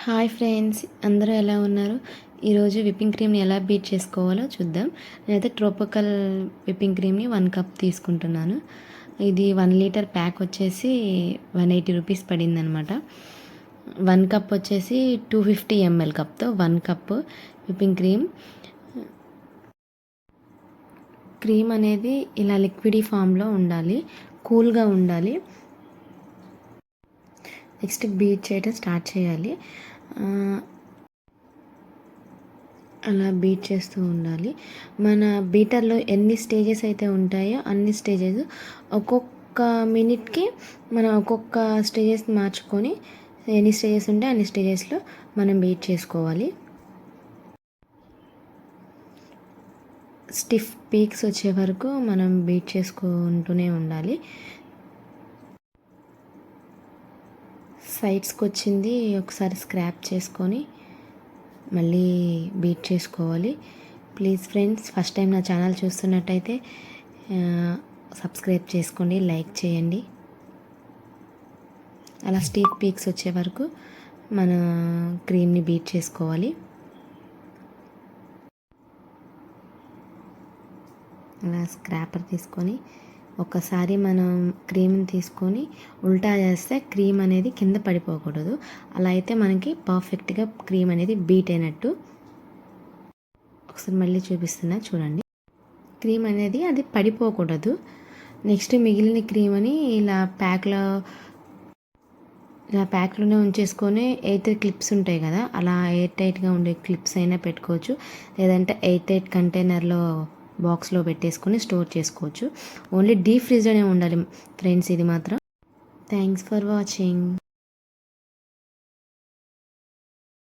Hi friends, అందరూ ఎలా ఉన్నారు? ఈరోజు విప్పింగ్ క్రీమ్ని ఎలా బీట్ చేసుకోవాలో చూద్దాం. నేనైతే ట్రోపికల్ విప్పింగ్ క్రీమ్ని 1 కప్ తీసుకుంటున్నాను. ఇది 1 లీటర్ ప్యాక్ వచ్చేసి 180 రూపీస్ పడిందనమాట. 1 కప్ వచ్చేసి 250 ml కప్తో 1 కప్ విప్పింగ్ క్రీమ్ అనేది ఇలా లిక్విడీ ఫామ్లో ఉండాలి, కూల్గా ఉండాలి. నెక్స్ట్ బీట్ చేయడం స్టార్ట్ చేయాలి. అలా బీట్ చేస్తూ ఉండాలి. మన బీటర్లో ఎన్ని స్టేజెస్ అయితే ఉంటాయో అన్ని స్టేజెస్ ఒక్కొక్క మినిట్కి మనం ఒక్కొక్క స్టేజెస్ మార్చుకొని ఎన్ని స్టేజెస్ ఉంటే అన్ని స్టేజెస్లో మనం బీట్ చేసుకోవాలి. స్టిఫ్ పీక్స్ వచ్చే వరకు మనం బీట్ చేసుకుంటూనే ఉండాలి. సైడ్స్కి వచ్చింది ఒకసారి స్క్రాప్ చేసుకొని మళ్ళీ బీట్ చేసుకోవాలి. ప్లీజ్ ఫ్రెండ్స్, ఫస్ట్ టైం నా ఛానల్ చూస్తున్నట్టయితే సబ్స్క్రైబ్ చేసుకోండి, లైక్ చేయండి. అలా స్టిఫ్ పీక్స్ వచ్చే వరకు మన క్రీమ్ని బీట్ చేసుకోవాలి. అలా స్క్రాపర్ తీసుకొని ఒకసారి మనం క్రీమ్ని తీసుకొని ఉల్టా చేస్తే క్రీమ్ అనేది కింద పడిపోకూడదు. అలా అయితే మనకి పర్ఫెక్ట్గా క్రీమ్ అనేది బీట్ అయినట్టు. ఒకసారి మళ్ళీ చూపిస్తున్నా చూడండి. క్రీమ్ అనేది అది పడిపోకూడదు. నెక్స్ట్ మిగిలిన క్రీమ్ అని ఇలా ప్యాక్లోనే ఉంచేసుకొని ఎయిర్ క్లిప్స్ ఉంటాయి కదా, అలా ఎయిర్ టైట్గా ఉండే క్లిప్స్ అయినా పెట్టుకోవచ్చు. లేదంటే ఎయిర్ టైట్ కంటైనర్లో బాక్స్లో పెట్టేసుకొని స్టోర్ చేసుకోవచ్చు. ఓన్లీ డీప్ ఫ్రిడ్జ్లోనే ఉండాలి ఫ్రెండ్స్ ఇది మాత్రం. Thanks for watching.